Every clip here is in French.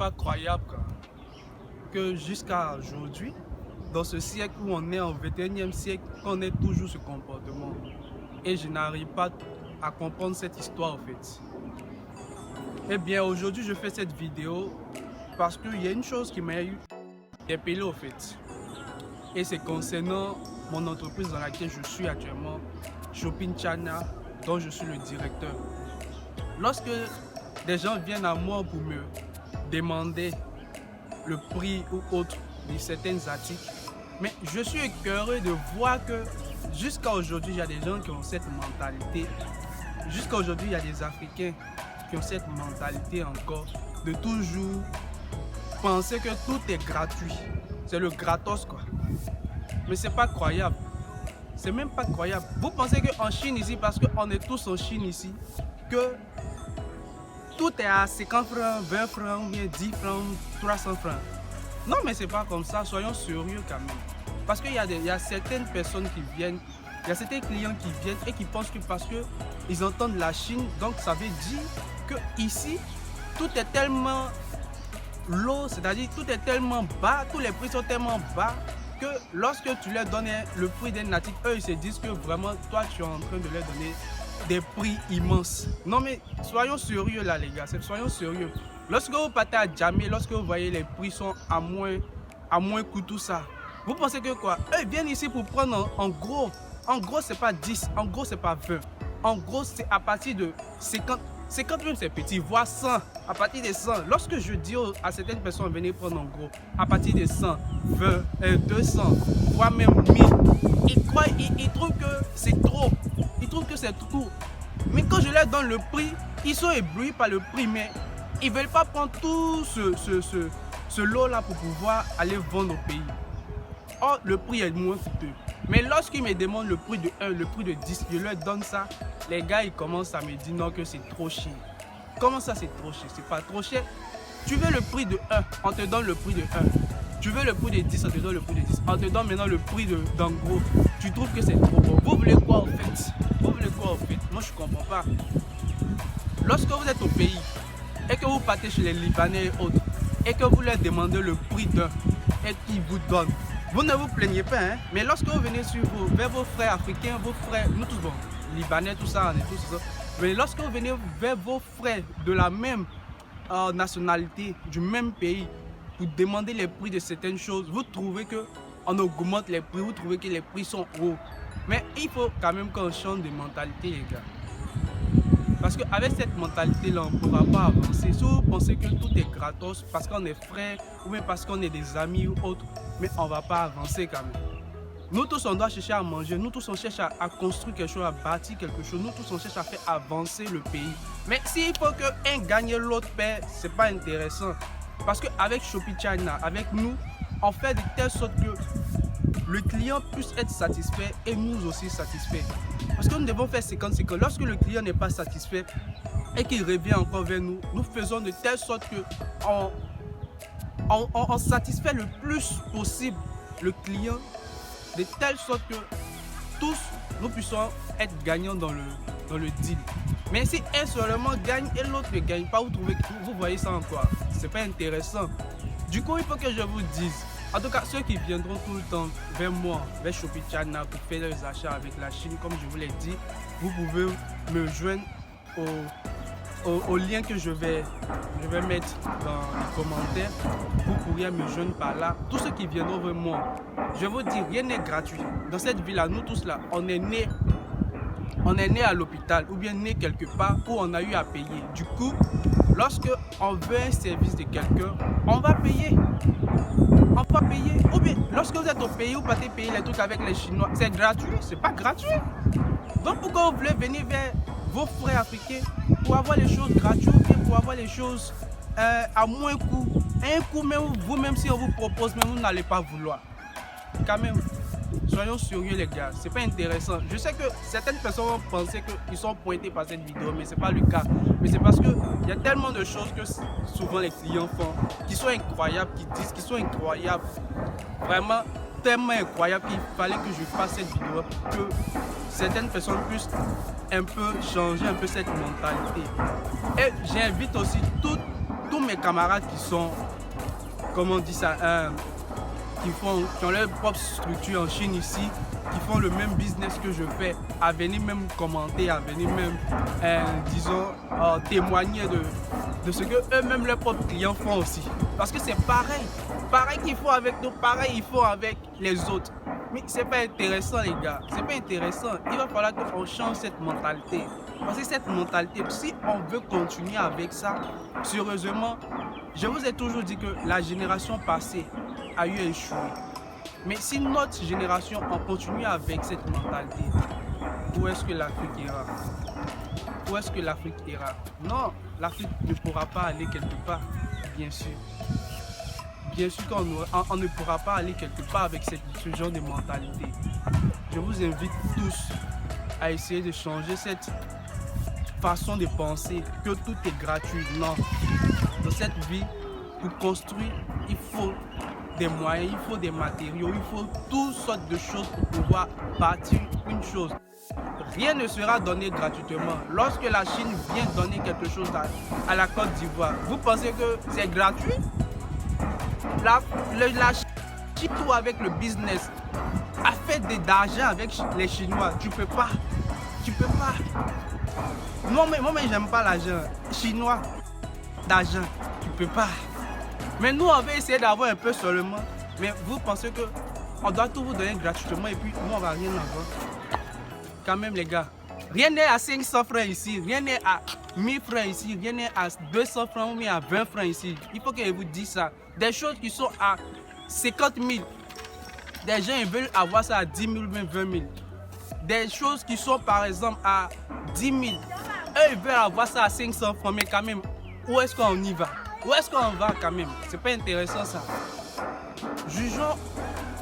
pas croyable que jusqu'à aujourd'hui, dans ce siècle où on est en 21e siècle, qu'on ait toujours ce comportement. Et je n'arrive pas à comprendre cette histoire en fait. Eh bien, aujourd'hui, je fais cette vidéo parce qu'il y a une chose qui m'a interpellé en fait. Et c'est concernant mon entreprise dans laquelle je suis actuellement, Shopping China, dont je suis le directeur. Lorsque des gens viennent à moi pour me demander le prix ou autre de certains articles, mais je suis écœuré de voir que jusqu'à aujourd'hui, il y a des gens qui ont cette mentalité. Jusqu'à aujourd'hui, il y a des Africains qui ont cette mentalité encore de toujours penser que tout est gratuit. C'est le gratos quoi. Mais c'est pas croyable. C'est même pas croyable. Vous pensez qu'en Chine ici, parce qu'on est tous en Chine ici, que tout est à 50 francs, 20 francs, ou bien 10 francs, 300 francs. Non, mais c'est pas comme ça. Soyons sérieux quand même. Parce qu'il y a certaines personnes qui viennent, il y a certains clients qui viennent et qui pensent que parce qu'ils entendent la Chine, donc ça veut dire que ici, tout est tellement low, c'est-à-dire tout est tellement bas, tous les prix sont tellement bas que lorsque tu leur donnes le prix d'un article, eux ils se disent que vraiment toi tu es en train de leur donner des prix immenses. Non mais soyons sérieux là les gars, soyons sérieux. Lorsque vous partez à Djamé, lorsque vous voyez les prix sont à moins coût tout ça, vous pensez que quoi? Eux ils viennent ici pour prendre en gros. En gros c'est pas 10, en gros c'est pas 20. En gros c'est à partir de 50. 50 même c'est petit, voire 100, à partir de 100. Lorsque je dis à certaines personnes venez prendre en gros, à partir de 100, 20, 200, voire même 1000, ils trouvent que c'est trop. Ils trouvent que c'est trop. Mais quand je leur donne le prix, ils sont éblouis par le prix, mais ils ne veulent pas prendre tout ce lot-là pour pouvoir aller vendre au pays. Or, le prix est moins coûteux. Mais lorsqu'ils me demandent le prix de 1, le prix de 10, je leur donne ça, les gars ils commencent à me dire non que c'est trop cher. Comment ça c'est trop cher? C'est pas trop cher. Tu veux le prix de 1, on te donne le prix de 1. Tu veux le prix de 10, on te donne le prix de 10. On te donne maintenant le prix d'en gros. Tu trouves que c'est trop bon. Vous voulez quoi en fait? Vous voulez quoi en fait? Moi je comprends pas. Lorsque vous êtes au pays et que vous partez chez les Libanais et autres et que vous leur demandez le prix d'un et qu'ils vous donnent, vous ne vous plaignez pas, hein? Mais lorsque vous venez vers vos frères africains, vos frères, nous tous, bon, Libanais, tout ça, on est tous ça. Mais lorsque vous venez vers vos frères de la même nationalité, du même pays, pour demander les prix de certaines choses, vous trouvez qu'on augmente les prix, vous trouvez que les prix sont hauts. Mais il faut quand même qu'on change de mentalité, les gars. Parce qu'avec cette mentalité-là, on ne pourra pas avancer. Si vous pensez que tout est gratos parce qu'on est frères ou même parce qu'on est des amis ou autres, mais on ne va pas avancer quand même. Nous tous, on doit chercher à manger. Nous tous, on cherche à construire quelque chose, à bâtir quelque chose. Nous tous, on cherche à faire avancer le pays. Mais s'il faut qu'un gagne, l'autre perd, ce n'est pas intéressant. Parce qu'avec Shopping China, avec nous, on fait de telle sorte que le client puisse être satisfait et nous aussi satisfaits. Parce que nous devons faire 50-50. Lorsque le client n'est pas satisfait et qu'il revient encore vers nous, nous faisons de telle sorte que on satisfait le plus possible le client, de telle sorte que tous nous puissions être gagnants dans le deal. Mais si un seulement gagne et l'autre ne gagne pas, vous voyez ça encore. C'est pas intéressant. Du coup, il faut que je vous dise. En tout cas, ceux qui viendront tout le temps vers moi, vers Shopping China pour faire leurs achats avec la Chine, comme je vous l'ai dit, vous pouvez me joindre au lien que je vais mettre dans les commentaires. Vous pourriez me joindre par là. Tous ceux qui viendront vers moi, je vous dis, rien n'est gratuit. Dans cette ville-là, nous tous là, on est né à l'hôpital ou bien né quelque part où on a eu à payer. Du coup, lorsque on veut un service de quelqu'un, on va payer. On va payer. Ou bien, lorsque vous êtes au pays, vous partez payer les trucs avec les Chinois. C'est gratuit, c'est pas gratuit. Donc pourquoi vous voulez venir vers vos frères africains pour avoir les choses gratuites ou bien pour avoir les choses à moins coût? Un coût, même vous-même si on vous propose, même vous n'allez pas vouloir. Quand même, soyons sérieux les gars, c'est pas intéressant. Je sais que certaines personnes vont penser qu'ils sont pointés par cette vidéo, mais c'est pas le cas. Mais c'est parce qu'il y a tellement de choses que souvent les clients font, qui sont incroyables, qui disent qu'ils sont incroyables. Vraiment tellement incroyables qu'il fallait que je fasse cette vidéo pour que certaines personnes puissent un peu changer un peu cette mentalité. Et j'invite aussi tous tous mes camarades qui sont, comment on dit ça, qui ont leur propre structure en Chine ici, qui font le même business que je fais, à venir même commenter, à venir même, disons, témoigner de ce que eux-mêmes leurs propres clients font aussi. Parce que c'est pareil. Pareil qu'ils font avec nous, pareil ils font avec les autres. Mais c'est pas intéressant les gars, c'est pas intéressant. Il va falloir qu'on change cette mentalité. Parce que cette mentalité, si on veut continuer avec ça, sérieusement, je vous ai toujours dit que la génération passée a eu échoué. Mais si notre génération on continue avec cette mentalité, où est-ce que l'Afrique ira? Où est-ce que l'Afrique ira? Non, l'Afrique ne pourra pas aller quelque part, bien sûr. Bien sûr qu'on ne pourra pas aller quelque part avec ce genre de mentalité. Je vous invite tous à essayer de changer cette façon de penser que tout est gratuit. Non, dans cette vie, pour construire, il faut des moyens, il faut des matériaux, il faut toutes sortes de choses pour pouvoir bâtir une chose. Rien ne sera donné gratuitement. Lorsque la Chine vient donner quelque chose à la Côte d'Ivoire, vous pensez que c'est gratuit? La Chine, tout avec le business, a fait d'argent avec les Chinois. Tu peux pas. Tu peux pas. Moi, j'aime pas l'argent. Chinois, d'argent, tu peux pas. Mais nous, on va essayer d'avoir un peu seulement. Mais vous pensez que on doit tout vous donner gratuitement et puis nous, on va rien avoir. Quand même, les gars, rien n'est à 500 francs ici, rien n'est à 1000 francs ici, rien n'est à 200 francs ou bien à 20 francs ici. Il faut que je vous dise ça. Des choses qui sont à 50 000, des gens ils veulent avoir ça à 10 000 ou même 20 000. Des choses qui sont par exemple à 10 000, eux ils veulent avoir ça à 500 francs, mais quand même, où est-ce qu'on y va? Où est-ce qu'on va quand même? C'est pas intéressant ça. Jugeons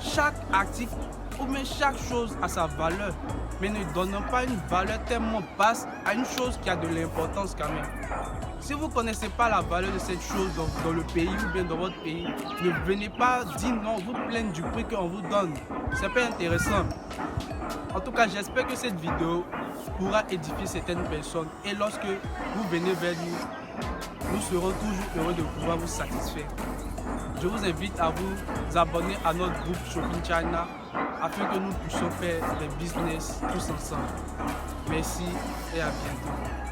chaque article ou même chaque chose à sa valeur, mais ne donnons pas une valeur tellement basse à une chose qui a de l'importance quand même. Si vous ne connaissez pas la valeur de cette chose dans le pays ou bien dans votre pays, ne venez pas dire non, vous plaindre du prix qu'on vous donne. C'est pas intéressant. En tout cas, j'espère que cette vidéo pourra édifier certaines personnes. Et lorsque vous venez vers nous serons toujours heureux de pouvoir vous satisfaire. Je vous invite à vous abonner à notre groupe Shopping China afin que nous puissions faire des business tous ensemble. Merci et à bientôt.